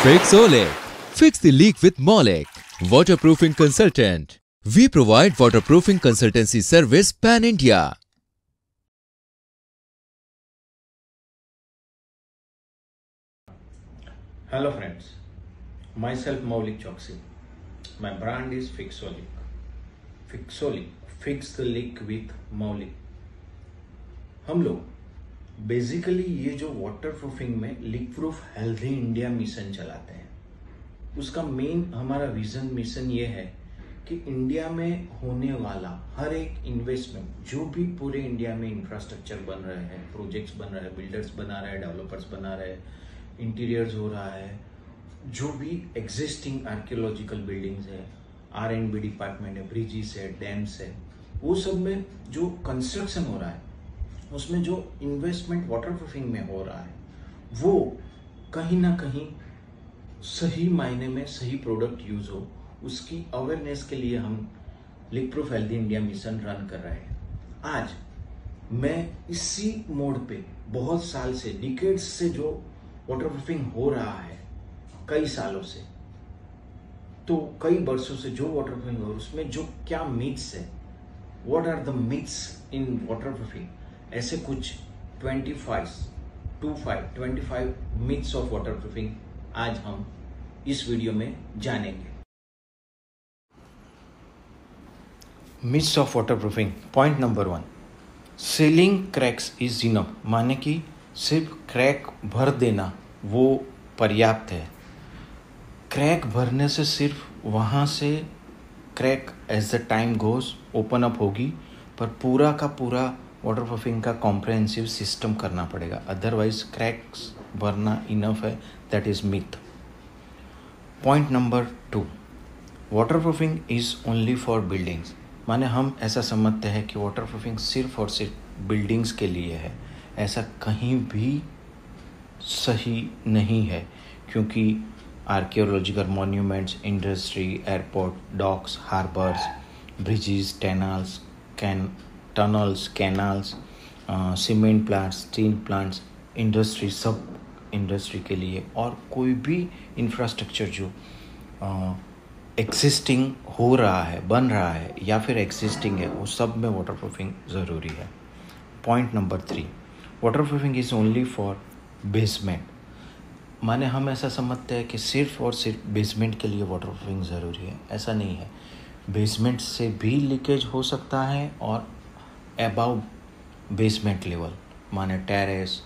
Fixolic. Fix the leak with Molic. Waterproofing consultant. We provide waterproofing consultancy service pan-India. Hello friends, myself Maulik Choksi. My brand is Fixolic. Fixolic, fix the leak with Maulik. हम लोग basically ये जो water proofing में leak proof healthy India mission चलाते हैं, उसका main हमारा vision mission ये है कि इंडिया में होने वाला हर एक इन्वेस्टमेंट, जो भी पूरे इंडिया में इंफ्रास्ट्रक्चर बन रहे हैं, प्रोजेक्ट्स बन रहे हैं, बिल्डर्स बना रहे हैं, डेवलपर्स बना रहे हैं, इंटीरियर्स हो रहा है, जो भी एग्जिस्टिंग आर्कियोलॉजिकल बिल्डिंग्स है, R&B डिपार्टमेंट है, ब्रिजेस है, डैम्स है, वो सब में जो कंस्ट्रक्शन हो रहा है, उसमें जो इन्वेस्टमेंट वाटर प्रूफिंग में हो रहा है, वो कहीं ना कहीं सही मायने में सही प्रोडक्ट यूज हो, उसकी अवेयरनेस के लिए हम leak proof healthy India mission run कर रहे हैं। आज मैं इसी मोड पे बहुत साल से, डिकेड्स से जो वाटर प्रूफिंग हो रहा है, कई सालों से, तो कई वर्षों से जो वाटर प्रूफिंग हो, उसमें जो क्या मिथ्स है, what are the myths in waterproofing, ऐसे कुछ 25 मिथ्स ऑफ वाटर प्रूफिंग आज हम इस वीडियो में जानेंगे। Myths of water proofing. Point number 1, ceiling cracks is enough, माने कि सिर्फ क्रैक भर देना वो पर्याप्त है। क्रैक भरने से सिर्फ वहाँ से crack as the time goes open up होगी, पर पूरा का पूरा वाटर प्रूफिंग का कॉम्प्रहेंसिव सिस्टम करना पड़ेगा, अदरवाइज क्रैक्स भरना इनफ है, that is myth. Point number 2, waterproofing is only for buildings, माने हम ऐसा समझते हैं कि वाटर प्रूफिंग सिर्फ और सिर्फ बिल्डिंग्स के लिए है। ऐसा कहीं भी सही नहीं है, क्योंकि archaeological monuments, industry, airport, docks, harbours, bridges, tunnels, canals, cement plants, steel plants, industry, सब इंडस्ट्री के लिए, और कोई भी इंफ्रास्ट्रक्चर जो एग्जिस्टिंग हो रहा है, बन रहा है, या फिर एग्जिस्टिंग है, वो सब में वाटर प्रूफिंग ज़रूरी है। Point number 3, water proofing is only for basement, माने हम ऐसा समझते हैं कि सिर्फ और सिर्फ बेसमेंट के लिए वाटर प्रूफिंग ज़रूरी है। ऐसा नहीं है, बेसमेंट से भी लीकेज हो सकता है, और अबाव बेसमेंट लेवल, माने टेरेस,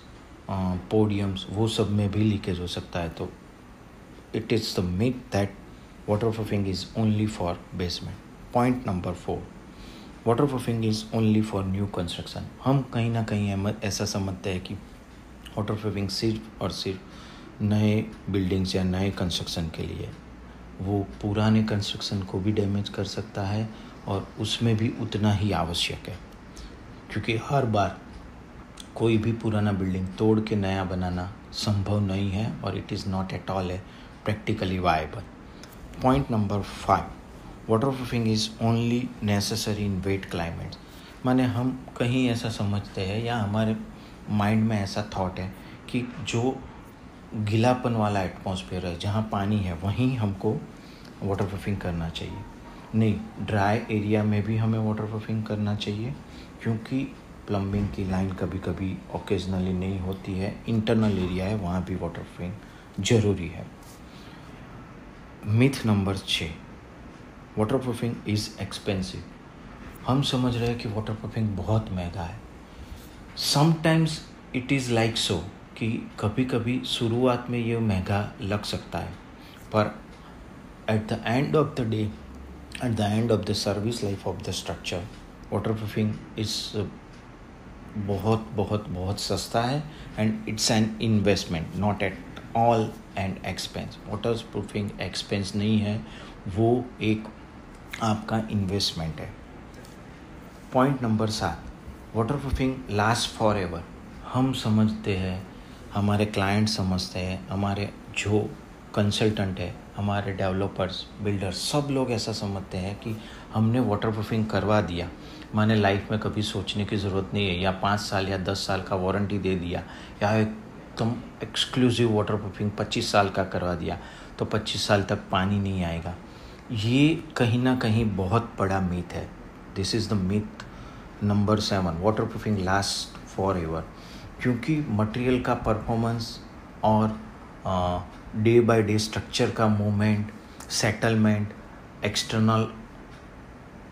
पोडियम्स, वो सब में भी लीकेज हो सकता है। तो it is the myth that water proofing is only for basement. Point number 4, water proofing is only for new construction. हम कहीं ना कहीं ऐसा समझते हैं कि वाटर प्रूफिंग सिर्फ और सिर्फ नए बिल्डिंग्स या नए कंस्ट्रक्शन के लिए। वो पुराने कंस्ट्रक्शन को भी डैमेज कर सकता है, और उसमें भी उतना ही आवश्यक है, क्योंकि हर बार कोई भी पुराना बिल्डिंग तोड़ के नया बनाना संभव नहीं है, और it is not at all practically viable. Point number 5, waterproofing is only necessary in wet climates, माने हम कहीं ऐसा समझते हैं, या हमारे माइंड में ऐसा थॉट है कि जो गीलापन वाला एटमॉस्फेयर है, जहाँ पानी है, वहीं हमको वाटर प्रूफिंग करना चाहिए। नहीं, ड्राई एरिया में भी हमें वाटर प्रूफिंग करना चाहिए, क्योंकि प्लम्बिंग की लाइन कभी कभी ओकेजनली नहीं होती है, इंटरनल एरिया है, वहाँ भी वाटर प्रूफिंग ज़रूरी है। Myth number 6, water proofing is expensive. हम समझ रहे हैं कि वाटर प्रूफिंग बहुत महंगा है। Sometimes it is like so, कि कभी कभी शुरुआत में ये महंगा लग सकता है, पर at the end of the day, at the end of the service life of the structure, water proofing is बहुत बहुत बहुत सस्ता है, and it's an investment, not at all and expense. Water proofing expense नहीं है, वो एक आपका इन्वेस्टमेंट है। Point number 7, water proofing last for ever. हम समझते हैं, हमारे क्लाइंट समझते हैं, हमारे जो कंसल्टेंट है, हमारे डेवलपर्स, बिल्डर्स, सब लोग ऐसा समझते हैं कि हमने वाटर प्रूफिंग करवा दिया, मैंने लाइफ में कभी सोचने की ज़रूरत नहीं है, या 5 साल या 10 साल का वारंटी दे दिया, या एक एकदम एक्सक्लूसिव वाटर प्रूफिंग 25 साल का करवा दिया तो 25 साल तक पानी नहीं आएगा, ये कहीं ना कहीं बहुत बड़ा मिथ है। This is the myth number 7, water proofing last for ever. क्योंकि मटेरियल का परफॉर्मेंस और डे बाय डे स्ट्रक्चर का मूवमेंट, सेटलमेंट, एक्सटर्नल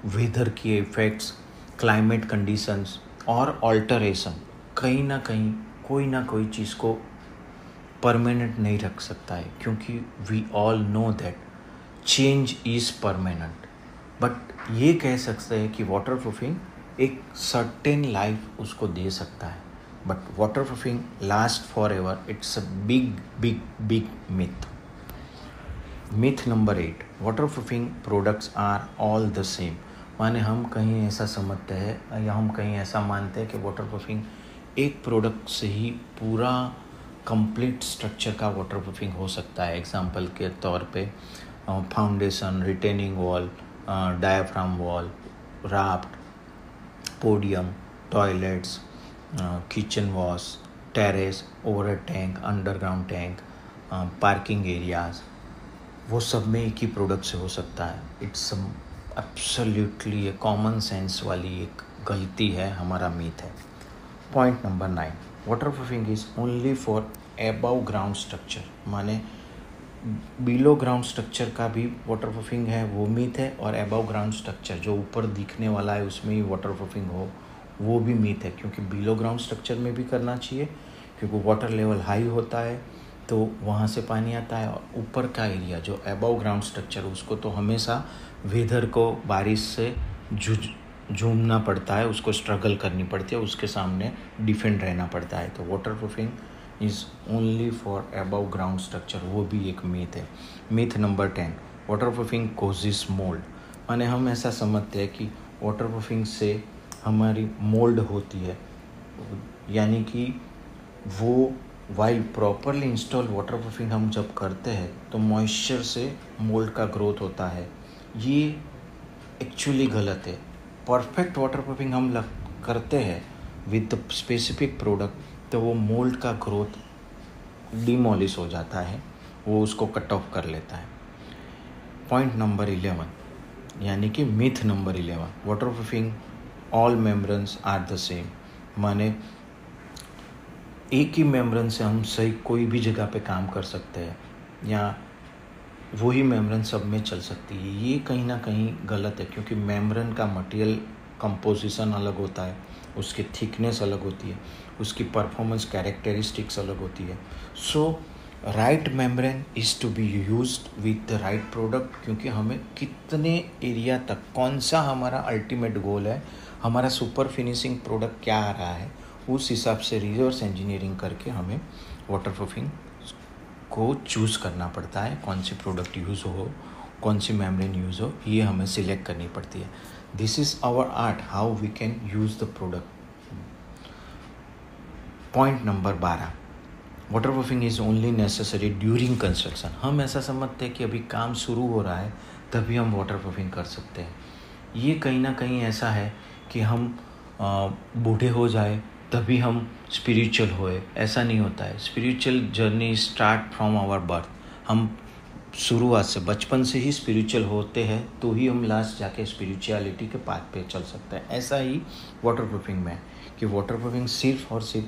वेदर के इफ़ेक्ट्स, क्लाइमेट कंडीशंस और ऑल्टरेशन कहीं ना कहीं कोई ना कोई चीज़ को परमानेंट नहीं रख सकता है, क्योंकि we all know that change is permanent. But ये कह सकते हैं कि वाटर प्रूफिंग एक सर्टेन लाइफ उसको दे सकता है, but waterproofing last forever, it's a big big big myth. Myth number 8, waterproofing products are all the same. माने हम कहीं ऐसा समझते हैं या हम कहीं ऐसा मानते हैं कि वाटर प्रूफिंग एक प्रोडक्ट से ही पूरा कंप्लीट स्ट्रक्चर का वाटर प्रूफिंग हो सकता है। एग्जांपल के तौर पे foundation, retaining wall, diaphragm wall, raft, podium, toilets, kitchen wash, terrace, overhead tank, underground tank, parking areas, वो सब में एक ही प्रोडक्ट से हो सकता है। इट्स एब्सोल्युटली कॉमन सेंस वाली एक गलती है, हमारा मीथ है। Point number 9, water proofing is only for above ground structure. माने बिलो ग्राउंड स्ट्रक्चर का भी वाटर प्रूफिंग है, वो मीथ है, और अबव ग्राउंड स्ट्रक्चर जो ऊपर दिखने वाला है उसमें ही वाटर प्रूफिंग हो, वो भी मीथ है। क्योंकि बिलो ग्राउंड स्ट्रक्चर में भी करना चाहिए, क्योंकि वाटर लेवल हाई होता है तो वहाँ से पानी आता है, और ऊपर का एरिया जो अबव ग्राउंड स्ट्रक्चर उसको तो हमेशा वेदर को, बारिश से झूमना पड़ता है, उसको स्ट्रगल करनी पड़ती है, उसके सामने डिफेंड रहना पड़ता है। तो water proofing is only for above ground structure, वो भी एक मीथ है। Myth number 10, water proofing causes mould. माने हम ऐसा समझते हैं कि वाटर प्रूफिंग से हमारी मोल्ड होती है, यानी कि वो while properly install water proofing हम जब करते हैं तो मॉइस्चर से मोल्ड का ग्रोथ होता है। ये एक्चुअली गलत है। परफेक्ट वाटर प्रूफिंग हम करते हैं विद द स्पेसिफिक प्रोडक्ट तो वो मोल्ड का ग्रोथ डिमोलिश हो जाता है, वो उसको कट ऑफ कर लेता है। पॉइंट नंबर 11, यानी कि myth number 11, waterproofing all membranes are the same. माने एक ही मेम्ब्रेन से हम सही कोई भी जगह पे काम कर सकते हैं, या वही मेम्ब्रेन सब में चल सकती है। ये कहीं ना कहीं गलत है, क्योंकि मेम्ब्रेन का मटेरियल कंपोजिशन अलग होता है, उसकी थिकनेस अलग होती है, उसकी परफॉर्मेंस कैरेक्टरिस्टिक्स अलग होती है। So right membrane is to be used with the right product, क्योंकि हमें कितने एरिया तक, कौन सा हमारा अल्टीमेट गोल है, हमारा सुपर फिनिशिंग प्रोडक्ट क्या आ रहा है, उस हिसाब से रिवर्स इंजीनियरिंग करके हमें वाटर प्रूफिंग को चूज़ करना पड़ता है। कौन सी प्रोडक्ट यूज़ हो, कौन सी मेम्ब्रेन यूज़ हो, ये हमें सिलेक्ट करनी पड़ती है। This is our art, how we can use the product. Point number 12, waterproofing is only necessary during construction. हम ऐसा समझते हैं कि अभी काम शुरू हो रहा है तभी हम वाटर प्रूफिंग कर सकते हैं। ये कहीं ना कहीं ऐसा है कि हम बूढ़े हो जाए तभी हम स्पिरिचुअल होए, ऐसा नहीं होता है। Spiritual journey start from our birth. हम शुरुआत से, बचपन से ही स्पिरिचुअल होते हैं तो ही हम लास्ट जाके स्पिरिचुअलिटी के पाथ पे चल सकते हैं। ऐसा ही वाटर प्रूफिंग में है कि वाटर प्रूफिंग सिर्फ और सिर्फ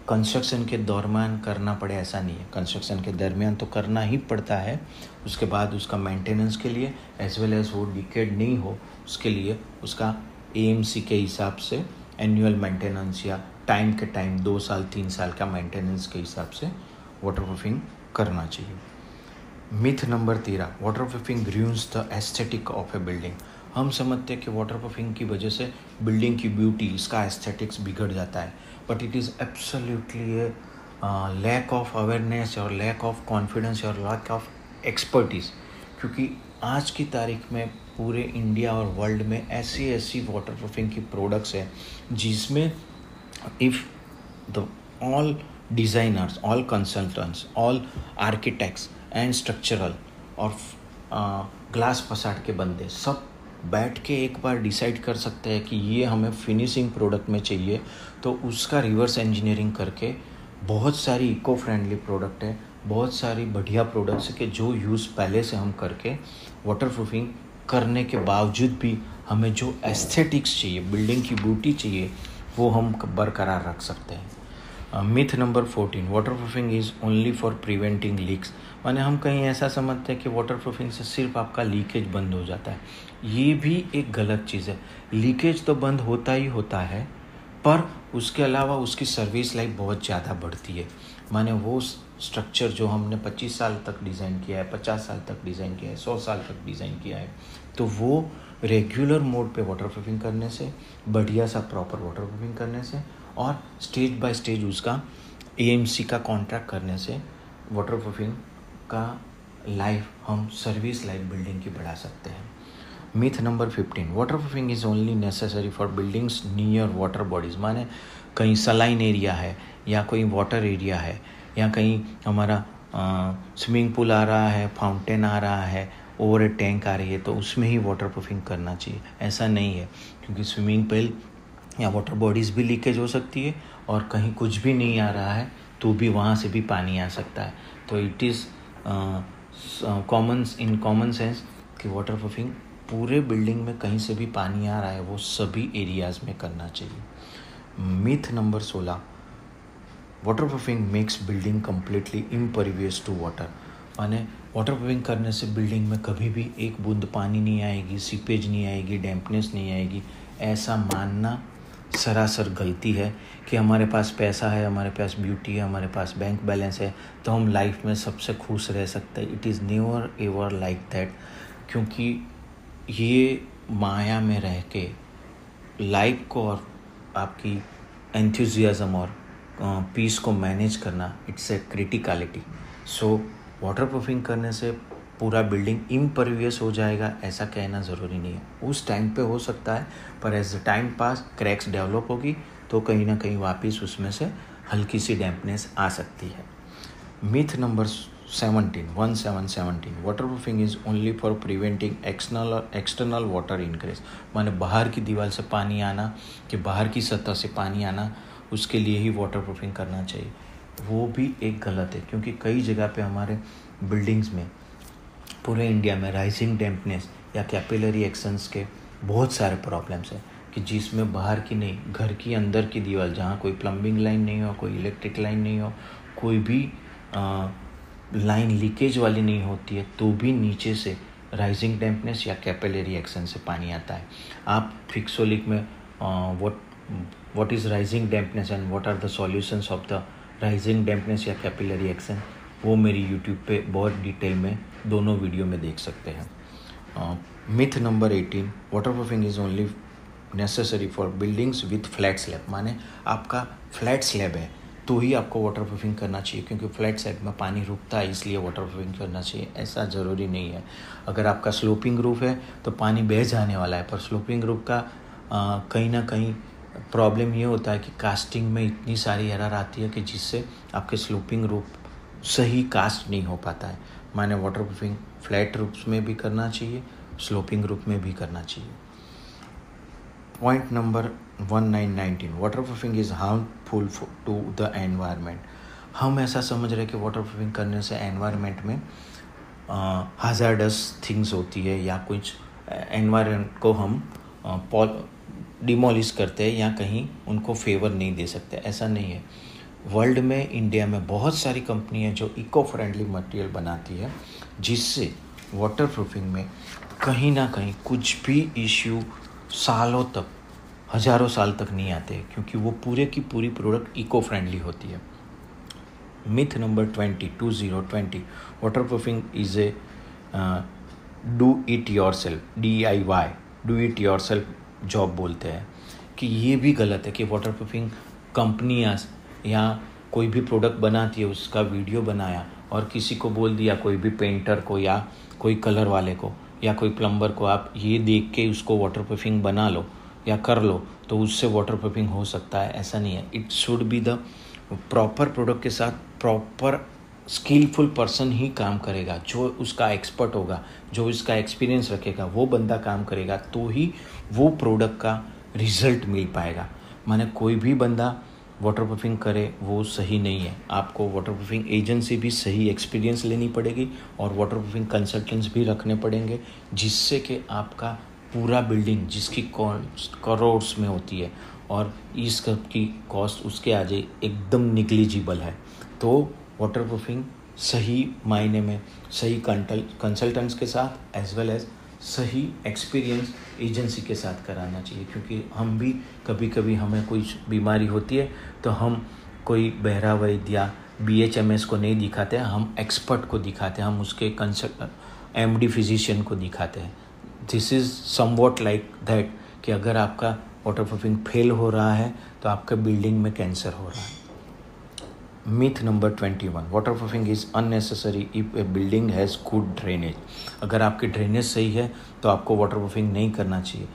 कंस्ट्रक्शन के दौरान करना पड़े ऐसा नहीं है। कंस्ट्रक्शन के दरमियान तो करना ही पड़ता है, उसके बाद उसका मेंटेनेंस के लिए एज वेल एज वो डिकेड नहीं हो उसके लिए उसका AMC के हिसाब से एनुअल मेंटेनेंस या टाइम के टाइम 2 साल 3 साल का मेंटेनेंस के हिसाब से वाटर प्रूफिंग करना चाहिए। Myth number 13, water proofing ruins the aesthetic of A building. हम समझते हैं कि वाटर प्रूफिंग की वजह से बिल्डिंग की ब्यूटी, इसका एस्थेटिक्स बिगड़ जाता है, but it is absolutely lack of awareness और लैक ऑफ कॉन्फिडेंस और लैक ऑफ एक्सपर्टीज़। क्योंकि आज की तारीख में पूरे इंडिया और वर्ल्ड में ऐसी वाटर प्रूफिंग की प्रोडक्ट्स हैं जिसमें if all designers, all consultants, all architects and structural और ग्लास फसाड के बंदे सब बैठ के एक बार डिसाइड कर सकते हैं कि ये हमें फिनिशिंग प्रोडक्ट में चाहिए, तो उसका रिवर्स इंजीनियरिंग करके बहुत सारी इको फ्रेंडली प्रोडक्ट है, बहुत सारी बढ़िया प्रोडक्ट्स है कि जो यूज़ पहले से हम करके वाटर प्रूफिंग करने के बावजूद भी हमें जो एस्थेटिक्स चाहिए, बिल्डिंग की ब्यूटी चाहिए, वो हम बरकरार रख सकते हैं। Myth number 14, water proofing is only for preventing leaks. माने हम कहीं ऐसा समझते हैं कि वाटर प्रूफिंग से सिर्फ आपका लीकेज बंद हो जाता है। ये भी एक गलत चीज़ है। लीकेज तो बंद होता ही होता है, पर उसके अलावा उसकी सर्विस लाइफ बहुत ज़्यादा बढ़ती है। माने वो स्ट्रक्चर जो हमने 25 साल तक डिज़ाइन किया है, 50 साल तक डिज़ाइन किया है, 100 साल तक डिज़ाइन किया है, तो वो रेगुलर मोड पे वाटर प्रूफिंग करने से, बढ़िया सा प्रॉपर वाटर प्रूफिंग करने से और स्टेज बाय स्टेज उसका एएमसी का कॉन्ट्रैक्ट करने से वाटर प्रूफिंग का लाइफ, हम सर्विस लाइफ बिल्डिंग की बढ़ा सकते हैं। Myth number 15, water proofing is only necessary for buildings near water bodies. माने कहीं सलाइन एरिया है या कोई वाटर एरिया है या कहीं हमारा स्विमिंग पूल आ रहा है, फाउंटेन आ रहा है, ओवर टैंक आ रही है, तो उसमें ही वाटर प्रूफिंग करना चाहिए। ऐसा नहीं है, क्योंकि स्विमिंग पूल या वाटर बॉडीज़ भी लीकेज हो सकती है और कहीं कुछ भी नहीं आ रहा है तो भी वहाँ से भी पानी आ सकता है। तो इट इज़ कॉमन सेंस कि वाटर प्रूफिंग पूरे बिल्डिंग में कहीं से भी पानी आ रहा है वो सभी एरियाज़ में करना चाहिए। Myth number 16, waterproofing makes building completely impervious to water. माने वाटर प्रूफिंग करने से बिल्डिंग में कभी भी एक बूंद पानी नहीं आएगी, सीपेज नहीं आएगी, डैम्पनेस नहीं आएगी, ऐसा मानना सरासर गलती है कि हमारे पास पैसा है, हमारे पास ब्यूटी है, हमारे पास बैंक बैलेंस है तो हम लाइफ में सबसे खुश रह सकते हैं। It is never ever like that, क्योंकि ये माया में रह के लाइफ को और आपकी एंथुजियाज़म और पीस को मैनेज करना, it's a criticality. So water proofing करने से पूरा बिल्डिंग इम्परवियस हो जाएगा ऐसा कहना ज़रूरी नहीं है। उस टाइम पे हो सकता है, पर as the time pass cracks develop होगी तो कहीं ना कहीं वापस उसमें से हल्की सी डैम्पनेस आ सकती है। Myth number 17, waterproofing is only for preventing external water ingress. माने बाहर की दीवार से पानी आना, कि बाहर की सतह से पानी आना, उसके लिए ही वाटर प्रूफिंग करना चाहिए। वो भी एक गलत है, क्योंकि कई जगह पे हमारे बिल्डिंग्स में पूरे इंडिया में राइजिंग डैम्पनेस या कैपिलरी एक्शंस के बहुत सारे प्रॉब्लम्स हैं, कि जिसमें बाहर की नहीं, घर की अंदर की दीवार जहाँ कोई प्लम्बिंग लाइन नहीं हो, कोई इलेक्ट्रिक लाइन नहीं हो, कोई भी लाइन लीकेज वाली नहीं होती है, तो भी नीचे से राइजिंग डैम्पनेस या कैपिलरी एक्शन से पानी आता है। आप फिक्सोलिक में what is rising dampness and what are the solutions of the rising dampness या कैपिलरी एक्शन, वो मेरी यूट्यूब पे बहुत डिटेल में दोनों वीडियो में देख सकते हैं। Myth number 18, water proofing is only necessary for buildings with flat slab. माने आपका फ्लैट स्लैब है तो ही आपको वाटर प्रूफिंग करना चाहिए, क्योंकि फ्लैट स्लैब में पानी रुकता है इसलिए वाटर प्रूफिंग करना चाहिए, ऐसा ज़रूरी नहीं है। अगर आपका स्लोपिंग रूफ है तो पानी बह जाने वाला है, पर स्लोपिंग रूफ का कहीं ना कहीं प्रॉब्लम ये होता है कि कास्टिंग में इतनी सारी एरर आती है कि जिससे आपके स्लोपिंग रूफ सही कास्ट नहीं हो पाता है। माने वाटर प्रूफिंग फ्लैट रूफ्स में भी करना चाहिए, स्लोपिंग रूफ में भी करना चाहिए। Point number 19, waterproofing is harmful to the environment. हम ऐसा समझ रहे हैं कि वाटर प्रूफिंग करने से एनवायरनमेंट में हाजार्डस थिंग्स होती है या कुछ एनवायरनमेंट को हम डिमोलिश करते हैं या कहीं उनको फेवर नहीं दे सकते, ऐसा नहीं है। वर्ल्ड में, इंडिया में बहुत सारी कंपनी है जो इको फ्रेंडली मटेरियल बनाती है, जिससे वाटर प्रूफिंग में कहीं ना कहीं कुछ भी इश्यू सालों तक, हज़ारों साल तक नहीं आते, क्योंकि वो पूरे की पूरी प्रोडक्ट इको फ्रेंडली होती है। Myth number 20, water proofing is a do it your self, DIY, do it your self job बोलते हैं, कि ये भी गलत है कि वाटर प्रूफिंग कंपनियाँ या कोई भी प्रोडक्ट बनाती है उसका वीडियो बनाया और किसी को बोल दिया, कोई भी पेंटर को या कोई कलर वाले को या कोई प्लम्बर को, आप ये देख के उसको वाटर प्रूफिंग बना लो या कर लो तो उससे वाटर प्रूफिंग हो सकता है, ऐसा नहीं है। It should be the proper product के साथ प्रॉपर स्किलफुल पर्सन ही काम करेगा, जो उसका एक्सपर्ट होगा, जो इसका एक्सपीरियंस रखेगा, वो बंदा काम करेगा तो ही वो प्रोडक्ट का रिजल्ट मिल पाएगा। माने कोई भी बंदा वाटरप्रूफिंग करे वो सही नहीं है। आपको वाटरप्रूफिंग एजेंसी भी सही एक्सपीरियंस लेनी पड़ेगी और वाटरप्रूफिंग कंसल्टेंट्स भी रखने पड़ेंगे, जिससे कि आपका पूरा बिल्डिंग जिसकी कॉस्ट करोड्स में होती है और इस सब की कॉस्ट उसके आगे एकदम निग्लिजिबल है। तो वाटरप्रूफिंग सही मायने में सही कंसल्टेंट्स के साथ एज वेल एज सही एक्सपीरियंस एजेंसी के साथ कराना चाहिए, क्योंकि हम भी कभी कभी हमें कोई बीमारी होती है तो हम कोई बहरा वैद्य या BHMS को नहीं दिखाते हैं, हम एक्सपर्ट को दिखाते हैं, हम उसके MD फिजिशियन को दिखाते हैं। This is somewhat like that कि अगर आपका वाटरप्रूफिंग फेल हो रहा है तो आपके बिल्डिंग में कैंसर हो रहा है। Myth number 21, waterproofing is unnecessary if A building has good drainage. अगर आपकी ड्रेनेज सही है तो आपको वाटरप्रूफिंग नहीं करना चाहिए।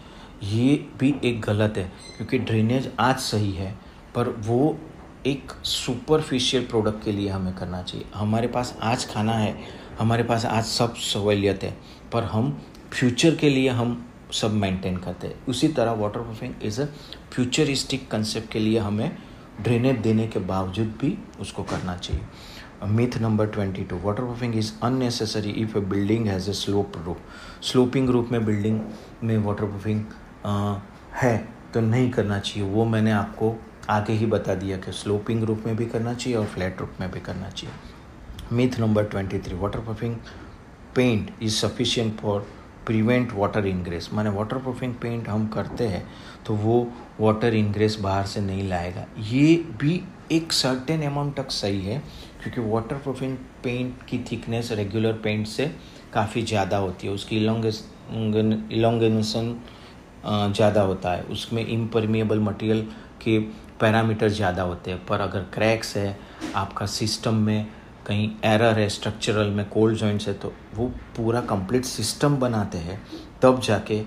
ये भी एक गलत है, क्योंकि ड्रेनेज आज सही है पर वो एक सुपरफिशियल प्रोडक्ट के लिए हमें करना चाहिए। हमारे पास आज खाना है, हमारे पास आज सब सहूलियत है, पर हम फ्यूचर के लिए हम सब मेंटेन करते हैं। उसी तरह waterproofing is a futuristic concept के लिए हमें ड्रेनेज देने के बावजूद भी उसको करना चाहिए। Myth number 22, waterproofing is unnecessary if A building has a slope roof. Sloping roof में बिल्डिंग में वाटरप्रूफिंग है तो नहीं करना चाहिए। वो मैंने आपको आगे ही बता दिया कि स्लोपिंग रूफ में भी करना चाहिए और फ्लैट रूफ में भी करना चाहिए। Myth number 23, waterproofing paint is sufficient for prevent water ingress. माने वाटरप्रूफिंग पेंट हम करते हैं तो वो वाटर इनग्रेस बाहर से नहीं लाएगा। ये भी एक सर्टेन अमाउंट तक सही है, क्योंकि वाटरप्रूफिंग पेंट की थिकनेस रेगुलर पेंट से काफ़ी ज़्यादा होती है, उसकी इलोंगेशन ज़्यादा होता है, उसमें इम्परमिएबल मटेरियल के पैरामीटर ज़्यादा होते हैं। पर अगर क्रैक्स है, आपका सिस्टम में कहीं एरर है, स्ट्रक्चरल में कोल्ड जॉइंट्स है, तो वो पूरा कंप्लीट सिस्टम बनाते हैं तब जाके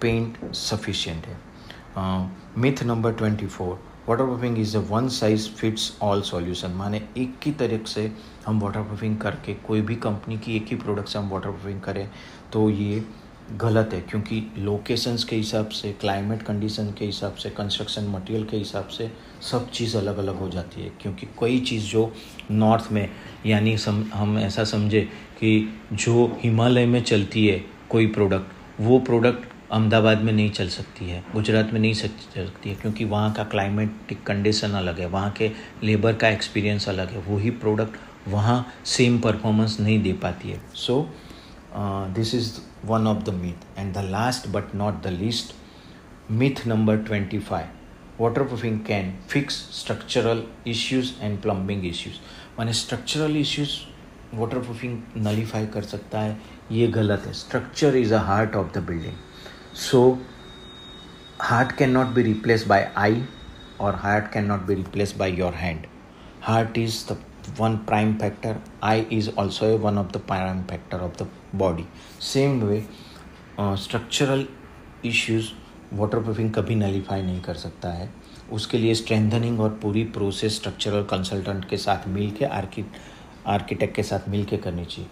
पेंट सफिशिएंट है। Myth number 24, waterproofing is a one size fits all solution. माने एक ही तरीके से हम वाटरप्रूफिंग करके कोई भी कंपनी की एक ही प्रोडक्ट से हम वाटरप्रूफिंग करें तो ये गलत है, क्योंकि लोकेशंस के हिसाब से, क्लाइमेट कंडीशन के हिसाब से, कंस्ट्रक्शन मटेरियल के हिसाब से सब चीज़ अलग अलग हो जाती है। क्योंकि कोई चीज़ जो नॉर्थ में, यानी हम ऐसा समझे कि जो हिमालय में चलती है कोई प्रोडक्ट, वो प्रोडक्ट अहमदाबाद में नहीं चल सकती है, गुजरात में नहीं चल सकती है, क्योंकि वहाँ का क्लाइमेटिक कंडीशन अलग है, वहाँ के लेबर का एक्सपीरियंस अलग है। वही प्रोडक्ट वहाँ सेम परफॉर्मेंस नहीं दे पाती है। सो this is one of the myth. And the last but not the least, myth number 25, waterproofing can fix structural issues and plumbing issues. माने structural issues waterproofing nullify कर सकता है, ये गलत है। structure is a heart of the building, so heart cannot be replaced by eye or heart cannot be replaced by your hand. Heart is the one prime factor, eye is also one of the prime factor of the body. Same way structural issues waterproofing कभी nullify नहीं कर सकता है। उसके लिए strengthening और पूरी process structural consultant के साथ मिल के, आर्किटेक्ट के साथ मिल के करनी चाहिए।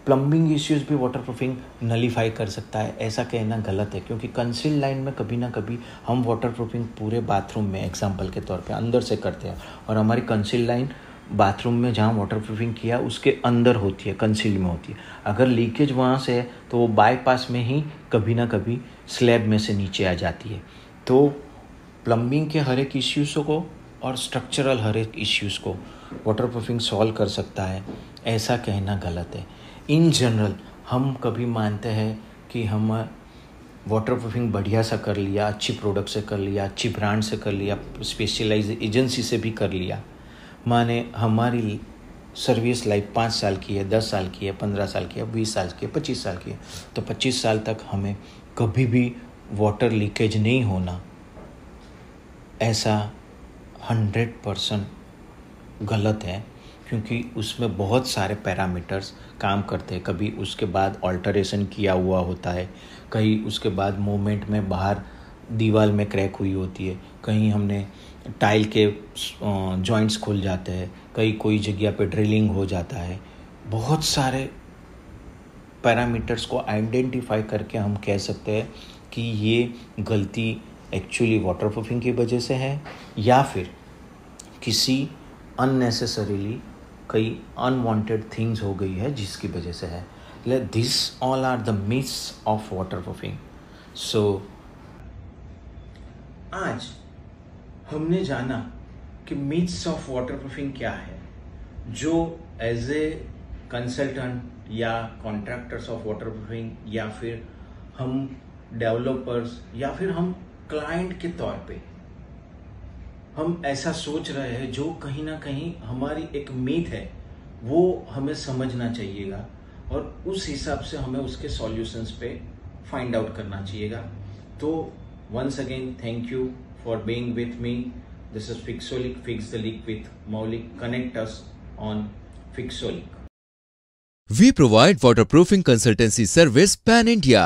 प्लम्बिंग इश्यूज़ भी वाटरप्रूफिंग नलीफाई कर सकता है, ऐसा कहना गलत है, क्योंकि कंसील लाइन में कभी ना कभी हम वाटरप्रूफिंग पूरे बाथरूम में एग्जांपल के तौर पे अंदर से करते हैं, और हमारी कंसील लाइन बाथरूम में जहाँ वाटरप्रूफिंग किया उसके अंदर होती है, कंसील में होती है। अगर लीकेज वहाँ से है तो वो बाईपास में ही कभी ना कभी स्लैब में से नीचे आ जाती है। तो प्लम्बिंग के हर एक इश्यूज़ को और स्ट्रक्चरल हर एक इश्यूज़ को वाटरप्रूफिंग सॉल्व कर सकता है, ऐसा कहना गलत है। इन जनरल हम कभी मानते हैं कि हम वाटरप्रूफिंग बढ़िया सा कर लिया, अच्छी प्रोडक्ट से कर लिया, अच्छी ब्रांड से कर लिया, स्पेशलाइज एजेंसी से भी कर लिया, माने हमारी सर्विस लाइफ 5 साल की है, 10 साल की है, 15 साल की है, 20 साल की है, 25 साल की है, तो 25 साल तक हमें कभी भी वाटर लीकेज नहीं होना, ऐसा 100% गलत है, क्योंकि उसमें बहुत सारे पैरामीटर्स काम करते हैं। कभी उसके बाद ऑल्टरेशन किया हुआ होता है, कहीं उसके बाद मोमेंट में बाहर दीवार में क्रैक हुई होती है, कहीं हमने टाइल के जॉइंट्स खुल जाते हैं, कहीं कोई जगह पे ड्रिलिंग हो जाता है। बहुत सारे पैरामीटर्स को आइडेंटिफाई करके हम कह सकते हैं कि ये गलती एक्चुअली वाटरप्रूफिंग की वजह से है या फिर किसी अननेसेसरीली कई अनवांटेड थिंग्स हो गई है जिसकी वजह से है. This all are the myths of waterproofing. So आज हमने जाना कि मिथ्स ऑफ वाटरप्रूफिंग क्या है, जो एज ए कंसल्टेंट या कॉन्ट्रैक्टर्स ऑफ वाटरप्रूफिंग या फिर हम डेवलपर्स या फिर हम क्लाइंट के तौर पे हम ऐसा सोच रहे हैं, जो कहीं ना कहीं हमारी एक मिथ है, वो हमें समझना चाहिएगा और उस हिसाब से हमें उसके सॉल्यूशंस पे फाइंड आउट करना चाहिएगा. तो once again thank you for being with me. This is Fixolic, Fix the Leak with Maulik. Connect us on Fixolic. We provide waterproofing consultancy service pan India.